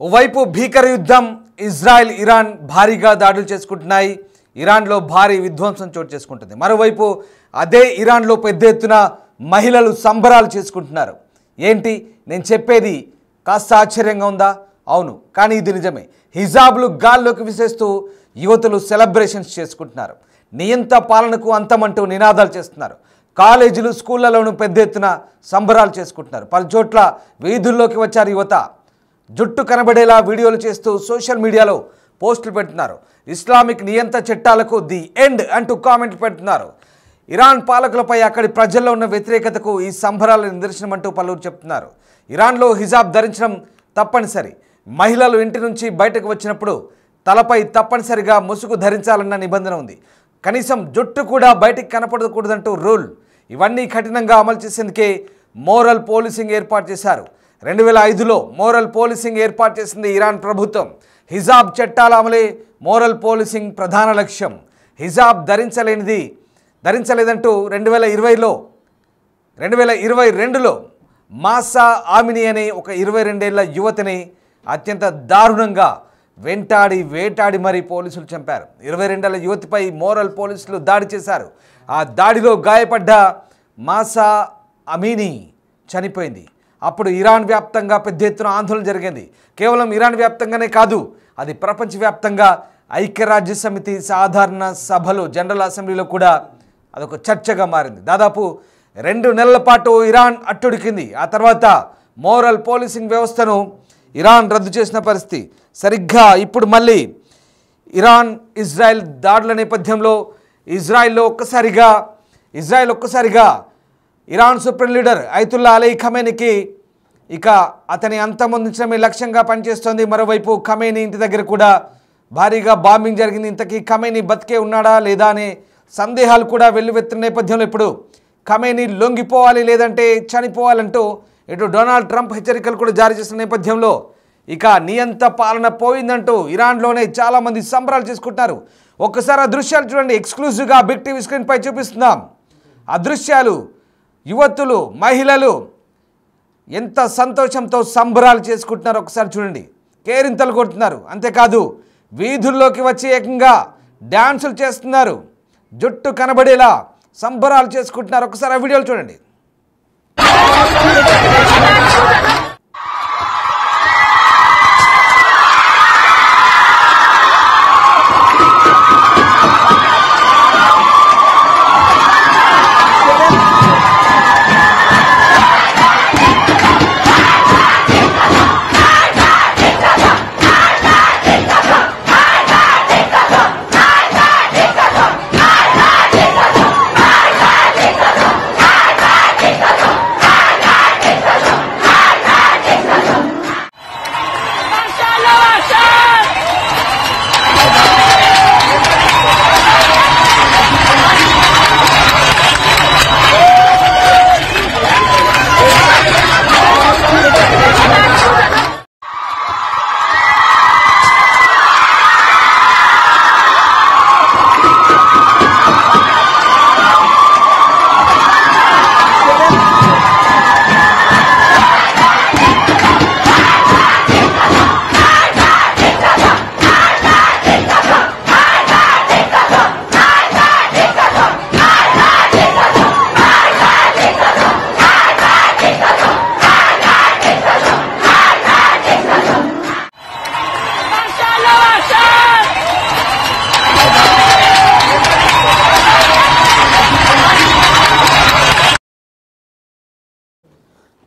ఓవైపు భీకర యుద్ధం ఇజ్రాయెల్ ఇరాన్ భారీగా దాడులు చేసుకుంటున్నాయి. ఇరాన్లో భారీ విధ్వంసం చోటు చేసుకుంటుంది. మరోవైపు అదే ఇరాన్లో పెద్ద ఎత్తున మహిళలు సంబరాలు చేసుకుంటున్నారు. ఏంటి నేను చెప్పేది కాస్త ఆశ్చర్యంగా ఉందా? అవును, కానీ ఇది నిజమే. హిజాబ్లు గాల్లోకి విసేస్తూ యువతులు సెలబ్రేషన్స్ చేసుకుంటున్నారు. నియంత పాలనకు అంతమంటూ నినాదాలు చేస్తున్నారు. కాలేజీలు స్కూళ్లలోనూ పెద్ద ఎత్తున సంబరాలు చేసుకుంటున్నారు. పలు చోట్ల వీధుల్లోకి వచ్చారు యువత. జుట్టు కనబడేలా వీడియోలు చేస్తూ సోషల్ మీడియాలో పోస్టులు పెడుతున్నారు. ఇస్లామిక్ నియంత చట్టాలకు ది ఎండ్ అంటూ కామెంట్లు పెడుతున్నారు. ఇరాన్ పాలకులపై అక్కడి ప్రజల్లో ఉన్న వ్యతిరేకతకు ఈ సంబరాల నిదర్శనం అంటూ పలువురు చెప్తున్నారు. ఇరాన్లో హిజాబ్ ధరించడం తప్పనిసరి. మహిళలు ఇంటి నుంచి బయటకు వచ్చినప్పుడు తలపై తప్పనిసరిగా ముసుగు ధరించాలన్న నిబంధన ఉంది. కనీసం జుట్టు కూడా బయటికి కనపడకూడదంటూ రూల్. ఇవన్నీ కఠినంగా అమలు చేసేందుకే మోరల్ పోలీసింగ్ ఏర్పాటు చేశారు. 2005లో మోరల్ పోలీసింగ్ ఏర్పాటు చేసింది ఇరాన్ ప్రభుత్వం. హిజాబ్ చట్టాల అమలే మోరల్ పోలీసింగ్ ప్రధాన లక్ష్యం. హిజాబ్ ధరించలేదంటూ 2022లో మాసా ఆమిని అనే ఒక 22 ఏళ్ల యువతిని అత్యంత దారుణంగా వేటాడి మరీ పోలీసులు చంపారు. 22 ఏళ్ల యువతిపై మోరల్ పోలీసులు దాడి చేశారు. ఆ దాడిలో గాయపడ్డ మాసా అమీని చనిపోయింది. అప్పుడు ఇరాన్ వ్యాప్తంగా పెద్ద ఎత్తున ఆందోళన జరిగింది. కేవలం ఇరాన్ వ్యాప్తంగానే కాదు, అది ప్రపంచవ్యాప్తంగా ఐక్యరాజ్య సమితి సాధారణ సభలో జనరల్ అసెంబ్లీలో కూడా అదొక చర్చగా మారింది. దాదాపు 2 నెలల పాటు ఇరాన్ అట్టుడికింది. ఆ తర్వాత మోరల్ పోలీసింగ్ వ్యవస్థను ఇరాన్ రద్దు చేసిన పరిస్థితి. సరిగ్గా ఇప్పుడు మళ్ళీ ఇరాన్ ఇజ్రాయెల్ దాడుల నేపథ్యంలో ఇజ్రాయెల్ ఒక్కసారిగా Iran supreme leader Ayatollah Ali ఖమేనీకి ఇక అతని అంతమొందించడమే లక్ష్యంగా పనిచేస్తోంది. మరోవైపు ఖమేనీ ఇంటి దగ్గర కూడా భారీగా బాంబింగ్ జరిగింది. ఇంతకీ ఖమేనీ బతికే ఉన్నాడా లేదా అనే సందేహాలు కూడా వెల్లువెత్తిన నేపథ్యంలో ఇప్పుడు ఖమేనీ లొంగిపోవాలి లేదంటే చనిపోవాలంటూ ఇటు డొనాల్డ్ ట్రంప్ హెచ్చరికలు కూడా జారీ చేసిన నేపథ్యంలో ఇక నియంత పాలన పోయిందంటూ ఇరాన్లోనే చాలామంది సంబరాలు చేసుకుంటున్నారు. ఒక్కసారి ఆ దృశ్యాలు చూడండి. ఎక్స్క్లూజివ్గా బిగ్ టీవీ స్క్రీన్పై చూపిస్తున్నాం. ఆ దృశ్యాలు యువతులు మహిళలు ఎంత సంతోషంతో సంబరాలు చేసుకుంటున్నారు ఒకసారి చూడండి. కేరింతలు కొడుతున్నారు. అంతేకాదు వీధుల్లోకి వచ్చి ఏకంగా డ్యాన్సులు చేస్తున్నారు. జుట్టు కనబడేలా సంబరాలు చేసుకుంటున్నారు. ఒకసారి ఆ వీడియోలు చూడండి.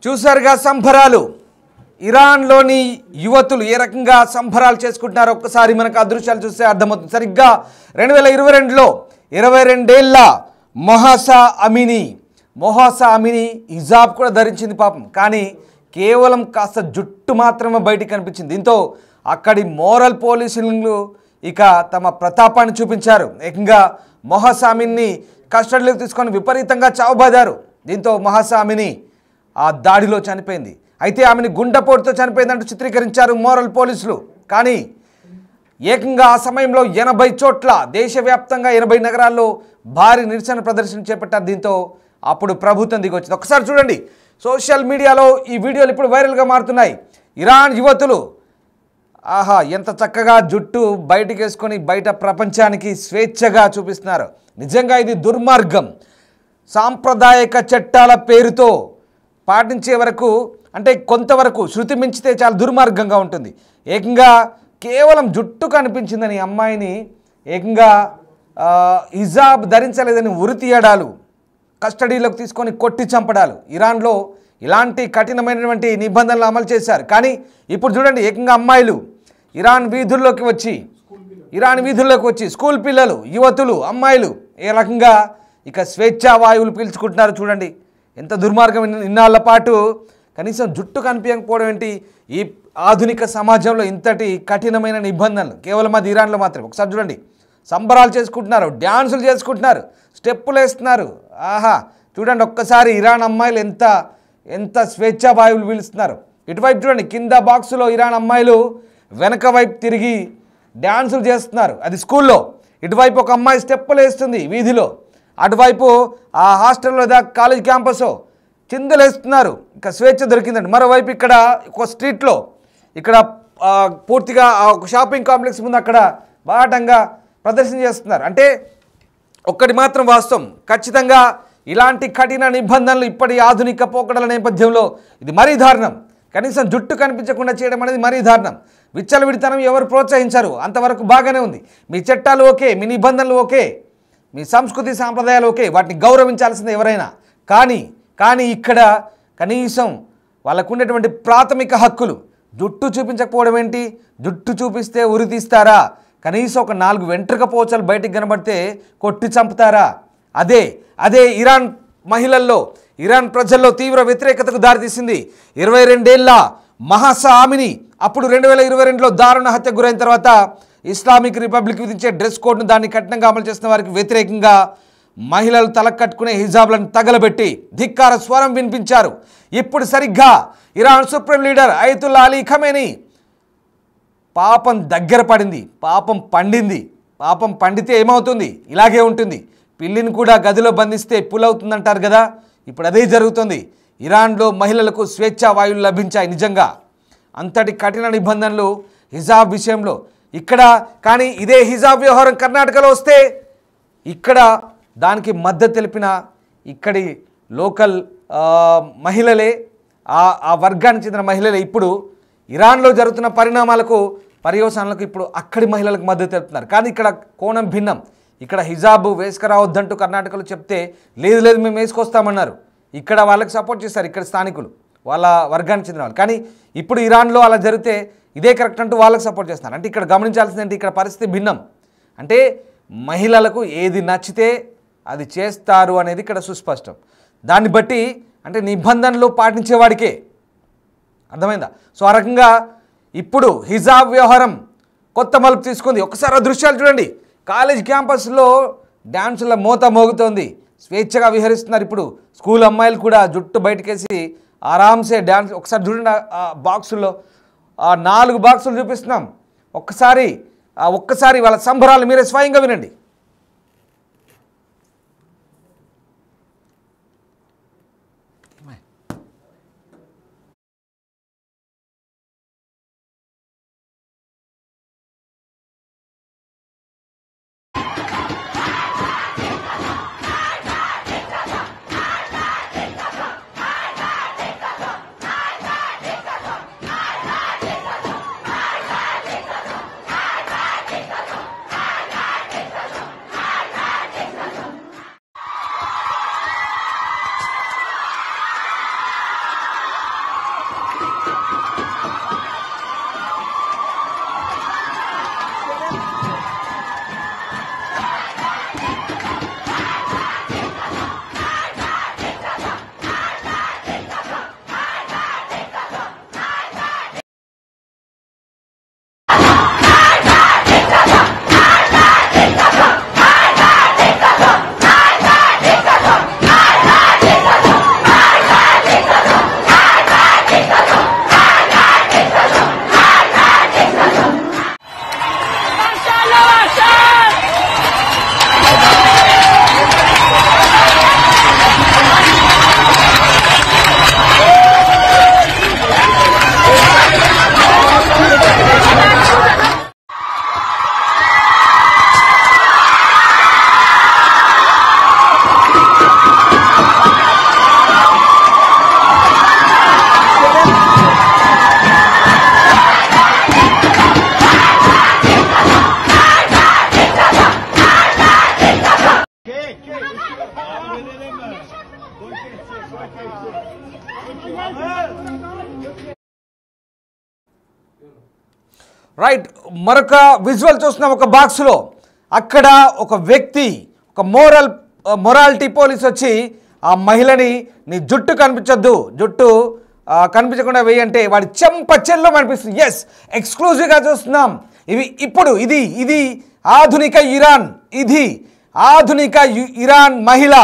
చూసారుగా సంబరాలు. ఇరాన్లోని యువతులు ఏ రకంగా సంబరాలు చేసుకుంటున్నారో ఒక్కసారి మనకు ఆ దృశ్యాలు చూస్తే అర్థమవుతుంది. సరిగ్గా 2022లో 22 ఏళ్ల మొహాసా అమిని హిజాబ్ కూడా ధరించింది పాపం. కానీ కేవలం కాస్త జుట్టు మాత్రమే బయటికి కనిపించింది. దీంతో అక్కడి మోరల్ పోలీసులు ఇక తమ ప్రతాపాన్ని చూపించారు. ఏకంగా మొహాసా అమిన్ని కస్టడీలోకి తీసుకొని విపరీతంగా చావుబాదారు. దీంతో మొహాసా అమిని ఆ దాడిలో చనిపోయింది. అయితే ఆమెను గుండెపోటుతో చనిపోయిందంటూ చిత్రీకరించారు మోరల్ పోలీసులు. కానీ ఏకంగా ఆ సమయంలో 80 చోట్ల దేశవ్యాప్తంగా 80 నగరాల్లో భారీ నిరసన ప్రదర్శన చేపట్టారు. దీంతో అప్పుడు ప్రభుత్వం దిగొచ్చింది. ఒకసారి చూడండి. సోషల్ మీడియాలో ఈ వీడియోలు ఇప్పుడు వైరల్గా మారుతున్నాయి. ఇరాన్ యువతులు ఆహా, ఎంత చక్కగా జుట్టు బయటికి వేసుకొని బయట ప్రపంచానికి స్వేచ్ఛగా చూపిస్తున్నారు. నిజంగా ఇది దుర్మార్గం. సాంప్రదాయక చట్టాల పేరుతో పాటించే వరకు, అంటే కొంతవరకు శృతి మించితే చాలా దుర్మార్గంగా ఉంటుంది. ఏకంగా కేవలం జుట్టు కనిపించిందని అమ్మాయిని ఏకంగా హిజాబ్ ధరించలేదని ఉరి తీయడాలు, కస్టడీలోకి తీసుకొని కొట్టి చంపడాలు. ఇరాన్లో ఇలాంటి కఠినమైనటువంటి నిబంధనలు అమలు చేశారు. కానీ ఇప్పుడు చూడండి, ఏకంగా అమ్మాయిలు ఇరాన్ వీధుల్లోకి వచ్చి స్కూల్ పిల్లలు, యువతులు, అమ్మాయిలు ఏ రకంగా ఇక స్వేచ్ఛా వాయువులు పీల్చుకుంటున్నారు. చూడండి ఎంత దుర్మార్గం. ఇన్నాళ్ల పాటు కనీసం జుట్టు కనిపించకపోవడం ఏంటి? ఈ ఆధునిక సమాజంలో ఇంతటి కఠినమైన నిబంధనలు కేవలం అది ఇరాన్లో మాత్రమే. ఒకసారి చూడండి, సంబరాలు చేసుకుంటున్నారు, డ్యాన్సులు చేసుకుంటున్నారు, స్టెప్పులు వేస్తున్నారు. ఆహా, చూడండి ఒక్కసారి ఇరాన్ అమ్మాయిలు ఎంత స్వేచ్ఛా వాయువులు పీలుస్తున్నారు. ఇటువైపు చూడండి, కింద బాక్సులో ఇరాన్ అమ్మాయిలు వెనక వైపు తిరిగి డ్యాన్సులు చేస్తున్నారు, అది స్కూల్లో. ఇటువైపు ఒక అమ్మాయి స్టెప్పులు వేస్తుంది వీధిలో, అటువైపు ఆ హాస్టల్లో కాలేజ్ క్యాంపస్ చిందులు వేస్తున్నారు. ఇక స్వేచ్ఛ దొరికిందండి. మరోవైపు ఇక్కడ ఒక స్ట్రీట్లో ఇక్కడ పూర్తిగా ఒక షాపింగ్ కాంప్లెక్స్ ముందు అక్కడ బాటంగా ప్రదర్శన చేస్తున్నారు. అంటే ఒక్కటి మాత్రం వాస్తవం, ఖచ్చితంగా ఇలాంటి కఠిన నిబంధనలు ఇప్పటి ఆధునిక పోకడల నేపథ్యంలో ఇది మరీ దారుణం. కనీసం జుట్టు కనిపించకుండా చేయడం అనేది మరీ దారుణం. విచ్చలవిడితనం ఎవరు ప్రోత్సహించరు, అంతవరకు బాగానే ఉంది. మీ చట్టాలు ఓకే, మీ నిబంధనలు ఓకే, మీ సంస్కృతి సాంప్రదాయాలు ఓకే, వాటిని గౌరవించాల్సిందే ఎవరైనా. కానీ ఇక్కడ కనీసం వాళ్ళకు ఉండేటువంటి ప్రాథమిక హక్కులు, జుట్టు చూపించకపోవడం ఏంటి? జుట్టు చూపిస్తే ఉరి తీస్తారా? కనీసం ఒక 4 వెంట్రుక పోచలు బయటికి కనబడితే కొట్టి చంపుతారా? అదే ఇరాన్ మహిళల్లో, ఇరాన్ ప్రజల్లో తీవ్ర వ్యతిరేకతకు దారితీసింది. 22 ఏళ్ల మహసా ఆమిని అప్పుడు 2022లో దారుణ హత్యకు గురైన తర్వాత ఇస్లామిక్ రిపబ్లిక్ విధించే డ్రెస్ కోడ్ను దాన్ని కఠినంగా అమలు చేస్తున్న వారికి వ్యతిరేకంగా మహిళలు తలకట్టుకునే హిజాబ్లను తగలబెట్టి ధిక్కార స్వరం వినిపించారు. ఇప్పుడు సరిగ్గా Iran supreme leader Ayatollah Ali Khamenei పాపం దగ్గర పడింది, పాపం పండింది. పాపం పండితే ఏమవుతుంది? ఇలాగే ఉంటుంది. పిల్లిని కూడా గదిలో బంధిస్తే పులవుతుందంటారు కదా, ఇప్పుడు అదే జరుగుతుంది. ఇరాన్లో మహిళలకు స్వేచ్ఛా వాయువులు లభించాయి. నిజంగా అంతటి కఠిన నిబంధనలు హిజాబ్ విషయంలో ఇక్కడ. కానీ ఇదే హిజాబ్ వ్యవహారం కర్ణాటకలో వస్తే ఇక్కడ దానికి మద్దతు తెలిపిన ఇక్కడి లోకల్ మహిళలే, ఆ వర్గానికి చెందిన మహిళలే ఇప్పుడు ఇరాన్లో జరుగుతున్న పర్యవసానాలకు ఇప్పుడు అక్కడి మహిళలకు మద్దతు తెలుపుతున్నారు. కానీ ఇక్కడ కోణం భిన్నం. ఇక్కడ హిజాబ్ వేసుకురావద్దంటూ కర్ణాటకలో చెప్తే లేదు మేము వేసుకొస్తామన్నారు. ఇక్కడ వాళ్ళకి సపోర్ట్ చేస్తారు ఇక్కడ స్థానికులు, వాళ్ళ వర్గానికి చెందిన వాళ్ళు. కానీ ఇప్పుడు ఇరాన్లో అలా జరిగితే ఇదే కరెక్ట్ అంటూ వాళ్ళకి సపోర్ట్ చేస్తున్నారు. అంటే ఇక్కడ గమనించాల్సింది ఏంటి? ఇక్కడ పరిస్థితి భిన్నం. అంటే మహిళలకు ఏది నచ్చితే అది చేస్తారు అనేది ఇక్కడ సుస్పష్టం. దాన్ని బట్టి అంటే నిబంధనలు పాటించేవాడికే అర్థమైందా? సో ఆ రకంగా ఇప్పుడు హిజాబ్ వ్యవహారం కొత్త మలుపు తీసుకుంది. ఒకసారి ఆ దృశ్యాలు చూడండి. కాలేజ్ క్యాంపస్లో డ్యాన్సుల మోత మోగుతోంది, స్వేచ్ఛగా విహరిస్తున్నారు. ఇప్పుడు స్కూల్ అమ్మాయిలు కూడా జుట్టు బయటకేసి ఆరామ్సే డ్యాన్స్. ఒకసారి చూడండి ఆ బాక్సుల్లో, ఆ 4 బాక్సులు చూపిస్తున్నాం. ఒక్కసారి వాళ్ళ సంబరాలు మీరే స్వయంగా వినండి. రైట్, మరొక విజువల్ చూస్తున్నాం. ఒక బాక్స్లో అక్కడ ఒక వ్యక్తి, ఒక మొరాలిటీ పోలీస్ వచ్చి ఆ మహిళని నీ జుట్టు కనిపించొద్దు, జుట్టు కనిపించకుండా వేయంటే వాడి చెంప చెల్లు అనిపిస్తుంది. ఎస్, ఎక్స్క్లూజివ్గా చూస్తున్నాం. ఇది ఆధునిక ఇరాన్, ఇది ఆధునిక ఇరాన్ మహిళ,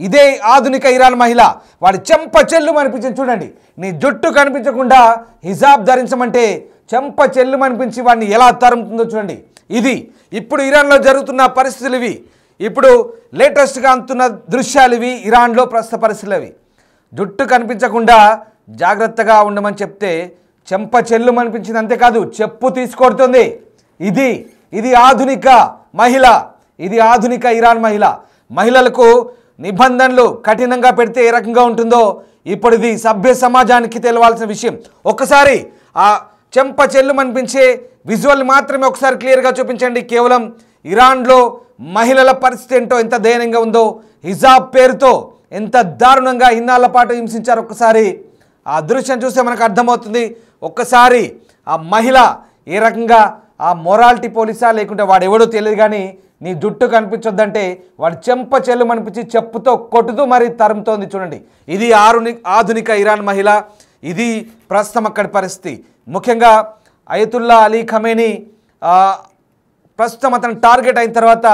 ఇదే ఆధునిక ఇరాన్ మహిళ. వాడి చెంప చెల్లు అనిపించింది. చూడండి, నీ జుట్టు కనిపించకుండా హిజాబ్ ధరించమంటే చెంప చెల్లు అనిపించి వాడిని ఎలా తరుముతుందో చూడండి. ఇది ఇప్పుడు ఇరాన్లో జరుగుతున్న పరిస్థితులు ఇవి. ఇప్పుడు లేటెస్ట్గా అందుతున్న దృశ్యాలు ఇవి. ఇరాన్లో ప్రస్తుత పరిస్థితులు అవి. జుట్టు కనిపించకుండా జాగ్రత్తగా ఉండమని చెప్తే చెంప చెల్లు అనిపించింది. అంతేకాదు చెప్పు తీసుకొడుతుంది. ఇది ఆధునిక మహిళ, ఇది ఆధునిక ఇరాన్ మహిళ. మహిళలకు నిబంధనలు కఠినంగా పెడితే ఏ రకంగా ఉంటుందో ఇప్పుడు ఇది సభ్య సమాజానికి తెలవాల్సిన విషయం. ఒక్కసారి ఆ చెంప చెల్లు అనిపించే విజువల్ మాత్రమే ఒకసారి క్లియర్గా చూపించండి. కేవలం ఇరాన్లో మహిళల పరిస్థితి ఏంటో, ఎంత దయనీయంగా ఉందో, హిజాబ్ పేరుతో ఎంత దారుణంగా ఇన్నాళ్ల పాటు హింసించారు. ఒక్కసారి ఆ దృశ్యం చూస్తే మనకు అర్థమవుతుంది. ఒక్కసారి ఆ మహిళ ఏ రకంగా ఆ మొరాలిటీ పోలీసా లేకుంటే వాడు ఎవడో తెలియదు కానీ నీ జుట్టు కనిపించొద్దంటే వాడు చెంప చెల్లు అనిపించి చెప్పుతో కొట్టుతూ మరి తరుముతోంది. చూడండి, ఇది ఆధునిక ఇరాన్ మహిళ. ఇది ప్రస్తుతం అక్కడి పరిస్థితి. ముఖ్యంగా అయతుల్లా అలీ ఖమేనీ ప్రస్తుతం అతను టార్గెట్ అయిన తర్వాత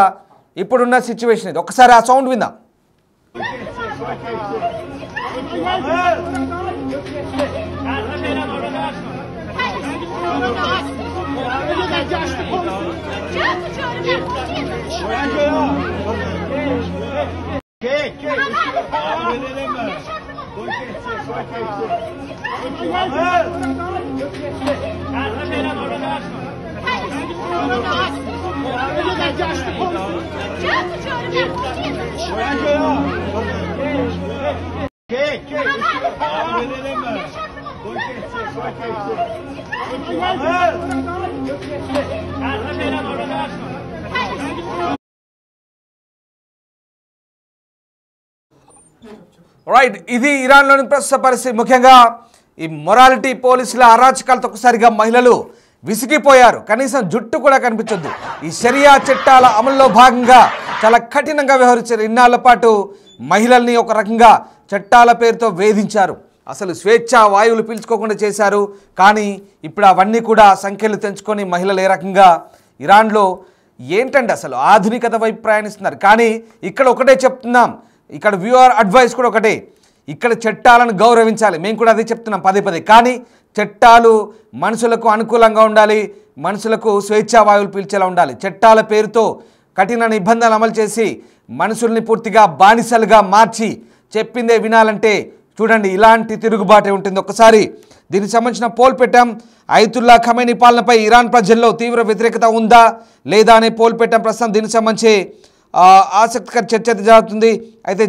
ఇప్పుడున్న సిచ్యువేషన్ ఇది. ఒకసారి ఆ సౌండ్ విందాం. రైట్, ఇది ఇరాన్లోని ప్రస్తుత పరిస్థితి. ముఖ్యంగా ఈ మొరాలిటీ పోలీసుల అరాచకాలతో ఒకసారిగా మహిళలు విసిగిపోయారు. కనీసం జుట్టు కూడా కనిపించొద్దు. ఈ షరియా చట్టాల అమల్లో భాగంగా చాలా కఠినంగా వ్యవహరించారు. ఇన్నాళ్ల పాటు మహిళల్ని ఒక రకంగా చట్టాల పేరుతో వేధించారు. అసలు స్వేచ్ఛా వాయువులు పీల్చుకోకుండా చేశారు. కానీ ఇప్పుడు అవన్నీ కూడా సంఖ్యలు తెంచుకొని మహిళలు ఏ రకంగా ఇరాన్లో ఏంటంటే అసలు ఆధునికత వైపు ప్రయాణిస్తున్నారు. కానీ ఇక్కడ ఒకటే చెప్తున్నాం, ఇక్కడ వ్యూవర్ అడ్వైస్ కూడా ఒకటే, ఇక్కడ చట్టాలను గౌరవించాలి. మేము కూడా అదే చెప్తున్నాం పదే పదే. కానీ చట్టాలు మనుషులకు అనుకూలంగా ఉండాలి, మనుషులకు స్వేచ్ఛా వాయువులు పీల్చేలా ఉండాలి. చట్టాల పేరుతో కఠిన నిబంధనలు అమలు చేసి మనుషుల్ని పూర్తిగా బానిసలుగా మార్చి చెప్పిందే వినాలంటే చూడండి ఇలాంటి తిరుగుబాటే ఉంటుంది. ఒకసారి దీనికి సంబంధించిన పోల్ పెట్టాం. అయతుల్లా ఖమేనీ పాలనపై ఇరాన్ ప్రజల్లో తీవ్ర వ్యతిరేకత ఉందా లేదా అనే పోల్ పెట్టాం. ప్రస్తుతం దీనికి సంబంధించి ఆసక్తికర చర్చ జరుగుతుంది. అయితే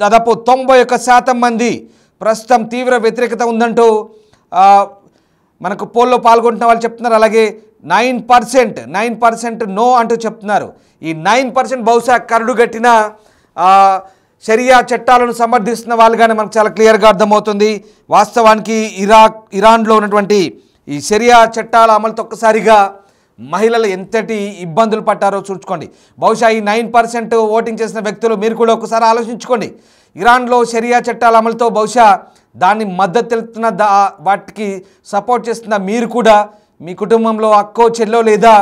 దాదాపు 91% మంది ప్రస్తుతం తీవ్ర వ్యతిరేకత ఉందంటూ మనకు పోల్లో పాల్గొంటున్న వాళ్ళు చెప్తున్నారు. అలాగే 9% నో అంటూ చెప్తున్నారు. ఈ 9% బహుశా కరడుగట్టిన షరియా చట్టాలను సమర్థిస్తున్న వాళ్ళుగానే మనకు చాలా క్లియర్గా అర్థమవుతుంది. వాస్తవానికి ఇరాన్లో ఉన్నటువంటి ఈ షరియా చట్టాల అమలుతో ఒక్కసారిగా మహిళలు ఎంతటి ఇబ్బందులు పట్టారో చూసుకోండి. బహుశా ఈ 9% ఓటింగ్ చేసిన వ్యక్తులు మీరు కూడా ఒకసారి ఆలోచించుకోండి. ఇరాన్లో షరియా చట్టాల అమలుతో బహుశా దాన్ని మద్దతు తెలుపుతున్న వాటికి సపోర్ట్ చేస్తున్న మీరు కూడా మీ కుటుంబంలో అక్కో చెల్లో లేదా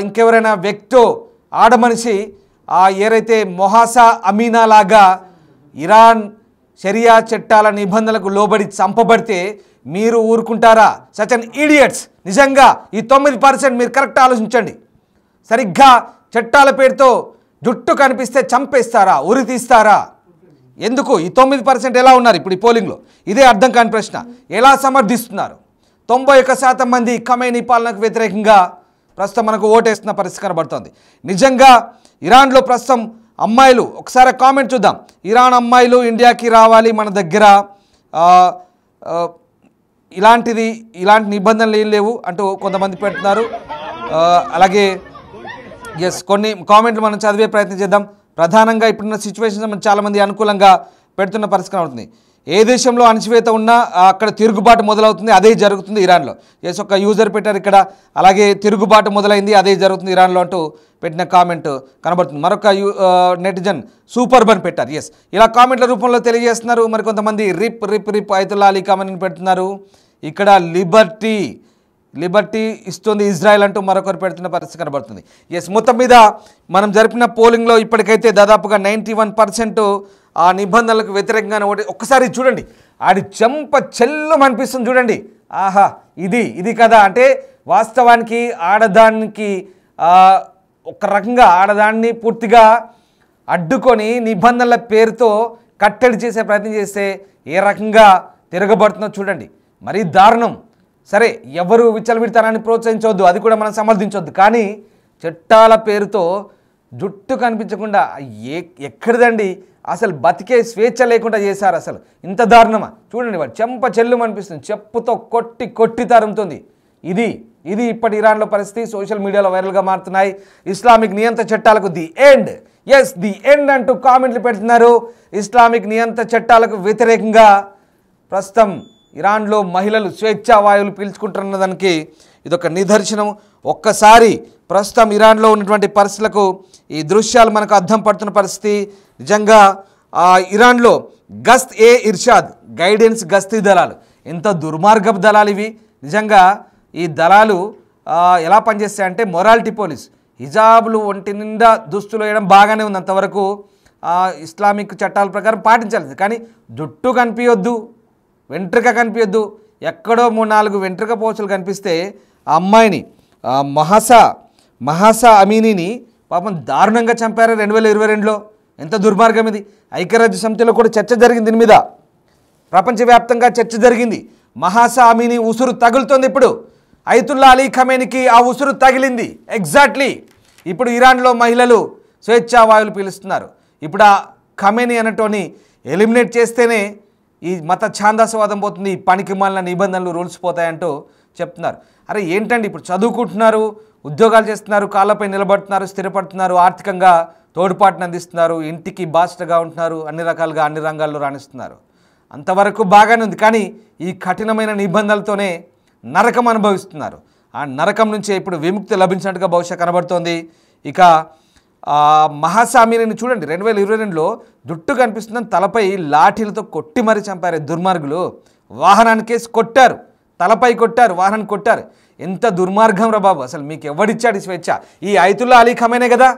ఇంకెవరైనా వ్యక్తో ఆడమనిషి ఏరైతే మొహాసా అమీనా లాగా ఇరాన్ షరియా చట్టాల నిబంధనలకు లోబడి చంపబడితే మీరు ఊరుకుంటారా? Such an idiots. నిజంగా ఈ 9% మీరు కరెక్ట్ ఆలోచించండి. సరిగ్గా చట్టాల పేరుతో జుట్టు కనిపిస్తే చంపేస్తారా, ఉరి తీస్తారా? ఎందుకు ఈ 9% ఎలా ఉన్నారు ఇప్పుడు ఈ పోలింగ్లో? ఇదే అర్థం కాని ప్రశ్న. ఎలా సమర్థిస్తున్నారు? 91% మంది ఖమేనీ పాలనకు వ్యతిరేకంగా ప్రస్తుతం మనకు ఓటేస్తున్న పరిస్థితి కనబడుతోంది. నిజంగా ఇరాన్లో ప్రస్తుతం అమ్మాయిలు ఒకసారి కామెంట్ చూద్దాం. ఇరాన్ అమ్మాయిలు ఇండియాకి రావాలి, మన దగ్గర ఇలాంటి నిబంధనలు ఏం లేవు అంటూ కొంతమంది పెడుతున్నారు. అలాగే కొన్ని కామెంట్లు మనం చదివే ప్రయత్నం చేద్దాం. ప్రధానంగా ఇప్పుడున్న సిచ్యువేషన్ చాలామంది అనుకూలంగా పెడుతున్న పరిస్థితి అవుతుంది. ఏ దేశంలో అణచివేత ఉన్నా అక్కడ తిరుగుబాటు మొదలవుతుంది, అదే జరుగుతుంది ఇరాన్లో. ఎస్, ఒక యూజర్ పెట్టారు ఇక్కడ, అలాగే తిరుగుబాటు మొదలైంది, అదే జరుగుతుంది ఇరాన్లో అంటూ పెట్టిన కామెంట్ కనబడుతుంది. మరొక నెటిజన్ సూపర్ బన్ పెట్టారు. ఎస్, ఇలా కామెంట్ల రూపంలో తెలియజేస్తున్నారు. మరి కొంతమంది రిప్ రిప్ రిప్ అయతుల్లా అలీ ఖమేనీని పెడుతున్నారు. ఇక్కడ లిబర్టీ ఇస్తుంది ఇజ్రాయెల్ అంటూ మరొకరు పెడుతున్న పరిస్థితి కనబడుతుంది. ఎస్, మొత్తం మీద మనం జరిపిన పోలింగ్లో ఇప్పటికైతే దాదాపుగా 91% ఆ నిబంధనలకు వ్యతిరేకంగానే ఓటు. ఒక్కసారి చూడండి, ఆడి చెంప చెల్లు అనిపిస్తుంది చూడండి. ఆహా, ఇది కదా అంటే వాస్తవానికి ఆడదానికి ఒక రకంగా ఆడదాన్ని పూర్తిగా అడ్డుకొని నిబంధనల పేరుతో కట్టడి చేసే ప్రయత్నం చేస్తే ఏ రకంగా తిరగబడుతుందో చూడండి. మరీ దారుణం. సరే, ఎవరు విచ్చలవిడితనాన్ని ప్రోత్సహించవద్దు, అది కూడా మనం సమర్థించవద్దు. కానీ చట్టాల పేరుతో జుట్టు కనిపించకుండా ఎక్కడిదండి అసలు బతికే స్వేచ్ఛ లేకుండా చేశారు. అసలు ఇంత దారుణమా? చూడండి, వాడు చెంప చెల్లు అనిపిస్తుంది, చెప్పుతో కొట్టి తరుముతుంది. ఇది ఇప్పటి ఇరాన్లో పరిస్థితి. సోషల్ మీడియాలో వైరల్గా మారుతున్నాయి. ఇస్లామిక్ నియంత్రణ చట్టాలకు the end, yes the end అంటూ కామెంట్లు పెడుతున్నారు. ఇస్లామిక్ నియంత్రణ చట్టాలకు వ్యతిరేకంగా ప్రస్తుతం ఇరాన్లో మహిళలు స్వేచ్ఛా వాయువులు పీల్చుకుంటున్న దానికి ఇదొక నిదర్శనం. ఒక్కసారి ప్రస్తుతం ఇరాన్లో ఉన్నటువంటి పరిస్థితులకు ఈ దృశ్యాలు మనకు అర్థం పడుతున్న పరిస్థితి. నిజంగా ఇరాన్లో ఇర్షాద్ గైడెన్స్ గస్తీ దళాలు ఎంత దుర్మార్గపు దళాలు ఇవి. నిజంగా ఈ దళాలు ఎలా పనిచేస్తాయంటే మొరాలిటీ పోలీస్. హిజాబులు ఒంటి నిండా దుస్తులు వేయడం బాగానే ఉంది, అంతవరకు ఇస్లామిక్ చట్టాల ప్రకారం పాటించాలి. కానీ జుట్టు కనిపించొద్దు, వెంట్రుక కనిపించొద్దు. ఎక్కడో 3-4 వెంట్రుక పోచలు కనిపిస్తే ఆ అమ్మాయిని మహాసా అమీనీని పాపం దారుణంగా చంపారు 2022లో. ఎంత దుర్మార్గం ఇది. ఐక్యరాజ్య సమితిలో కూడా చర్చ జరిగింది దీని మీద, ప్రపంచవ్యాప్తంగా చర్చ జరిగింది. మహాసా అమీనీ ఉసురు తగులుతోంది. ఇప్పుడు అయతుల్లా అలీ ఖమేనీకి ఆ ఉసురు తగిలింది ఎగ్జాక్ట్లీ. ఇప్పుడు ఇరాన్లో మహిళలు స్వేచ్ఛా వాయువులు పీలుస్తున్నారు. ఇప్పుడు ఆ ఖమేనీ అనటోని ఎలిమినేట్ చేస్తేనే ఈ మత ఛాందసవాదం పోతుంది, ఈ పనికి మాలిన నిబంధనలు రూల్స్ పోతాయంటూ చెప్తున్నారు. అరే ఏంటండి, ఇప్పుడు చదువుకుంటున్నారు, ఉద్యోగాలు చేస్తున్నారు, కాళ్ళపై నిలబడుతున్నారు, స్థిరపడుతున్నారు, ఆర్థికంగా తోడ్పాటును అందిస్తున్నారు, ఇంటికి బాధ్యతగా ఉంటున్నారు, అన్ని రకాలుగా అన్ని రంగాల్లో రాణిస్తున్నారు. అంతవరకు బాగానే ఉంది. కానీ ఈ కఠినమైన నిబంధనలతోనే నరకం అనుభవిస్తున్నారు. ఆ నరకం నుంచే ఇప్పుడు విముక్తి లభించినట్టుగా బహుశా కనబడుతోంది. ఇక మహాసా అమీనీని చూడండి, 2022లో జుట్టు కనిపిస్తుందని తలపై లాఠీలతో కొట్టి మరీ చంపారు దుర్మార్గులు. వాహనానికేసి కొట్టారు, తలపై కొట్టారు, వాహనాన్ని కొట్టారు. ఎంత దుర్మార్గం రా బాబు. అసలు మీకు ఎవడిచ్చాడు ఈ స్వేచ్ఛ? ఈ అయతుల్లా అలీ ఖమేనీ కదా,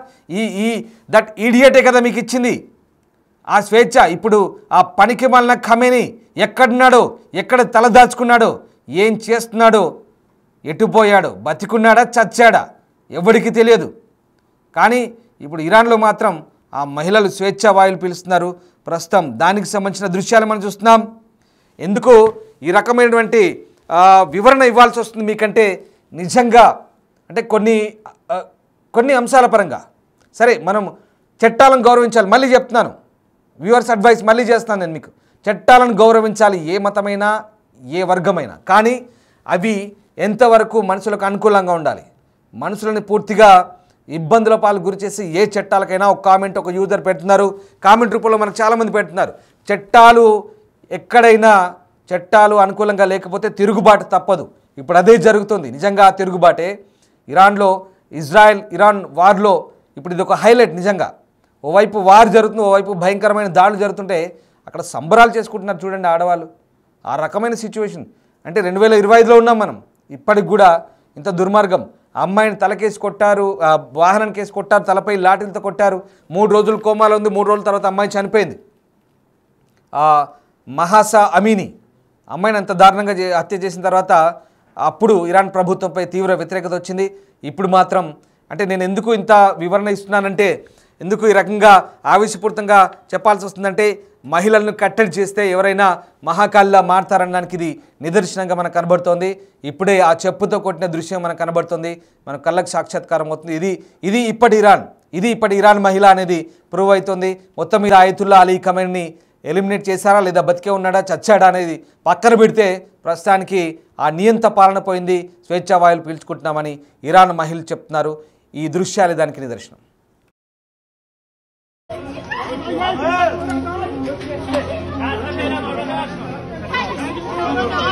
దట్ ఈడియటే కదా మీకు ఇచ్చింది ఆ స్వేచ్ఛ. ఇప్పుడు ఆ పనికి మాలిన ఖమేనీ ఎక్కడున్నాడో, ఎక్కడ తల దాచుకున్నాడో, ఏం చేస్తున్నాడో, ఎటుపోయాడో, బతికున్నాడా చచ్చాడా ఎవరికి తెలియదు. కానీ ఇప్పుడు ఇరాన్లో మాత్రం ఆ మహిళలు స్వేచ్ఛా వాయువులు పీలుస్తున్నారు. ప్రస్తుతం దానికి సంబంధించిన దృశ్యాలు మనం చూస్తున్నాం. ఎందుకు ఈ రకమైనటువంటి వివరణ ఇవ్వాల్సి వస్తుంది మీకంటే, నిజంగా అంటే కొన్ని అంశాల పరంగా సరే మనం చట్టాలను గౌరవించాలి. మళ్ళీ చెప్తున్నాను, వ్యూవర్స్ అడ్వైస్ మళ్ళీ చేస్తున్నాను నేను మీకు. చట్టాలను గౌరవించాలి, ఏ మతమైనా ఏ వర్గమైనా. కానీ అవి ఎంతవరకు మనుషులకు అనుకూలంగా ఉండాలి. మనుషులని పూర్తిగా ఇబ్బందుల పాలు గురి చేసి ఏ చట్టాలకైనా ఒక కామెంట్ ఒక యూజర్ పెడుతున్నారు. కామెంట్ రూపంలో మనకు చాలామంది పెడుతున్నారు. ఎక్కడైనా చట్టాలు అనుకూలంగా లేకపోతే తిరుగుబాటు తప్పదు. ఇప్పుడు అదే జరుగుతుంది. నిజంగా తిరుగుబాటే ఇరాన్లో. ఇరాన్ వార్లో ఇప్పుడు ఇది ఒక హైలైట్. నిజంగా ఓవైపు వార్ జరుగుతుంది, ఓవైపు భయంకరమైన దాడులు జరుగుతుంటే అక్కడ సంబరాలు చేసుకుంటున్నారు చూడండి ఆడవాళ్ళు. ఆ రకమైన సిచ్యువేషన్ అంటే 2025లో ఉన్నాం మనం. ఇప్పటికి కూడా ఇంత దుర్మార్గం. అమ్మాయిని తలకేసి కొట్టారు, వాహనానికి కేసి కొట్టారు, తలపై లాఠీలతో కొట్టారు. 3 రోజులు కోమాలో ఉంది. 3 రోజుల తర్వాత అమ్మాయి చనిపోయింది. మహాసా అమీనీ అమ్మాయిని అంత దారుణంగా హత్య చేసిన తర్వాత అప్పుడు ఇరాన్ ప్రభుత్వంపై తీవ్ర వ్యతిరేకత వచ్చింది. ఇప్పుడు మాత్రం అంటే నేను ఎందుకు ఇంత వివరణ ఇస్తున్నానంటే, ఎందుకు ఈ రకంగా ఆవేశపూరితంగా చెప్పాల్సి వస్తుందంటే, మహిళలను కట్టడి చేస్తే ఎవరైనా మహాకాల్లా మారతారనడానికి ఇది నిదర్శనంగా మనకు కనబడుతోంది. ఇప్పుడే ఆ చెప్పుతో కొట్టిన దృశ్యం మనకు కనబడుతుంది, మన కళ్ళకు సాక్షాత్కారం అవుతుంది. ఇది ఇప్పటి ఇరాన్ మహిళ అనేది ప్రూవ్ అవుతుంది. మొత్తం మీద అయతుల్లా అలీ ఖమేనీని ఎలిమినేట్ చేశారా లేదా బతికే ఉన్నాడా చచ్చాడా అనేది పక్కన పెడితే ప్రస్తుతానికి ఆ నియంత పాలన పోయింది, స్వేచ్ఛా వాయువులు పీల్చుకుంటున్నామని ఇరాన్ మహిళలు చెప్తున్నారు. ఈ దృశ్యాలు దానికి నిదర్శనం. Gel.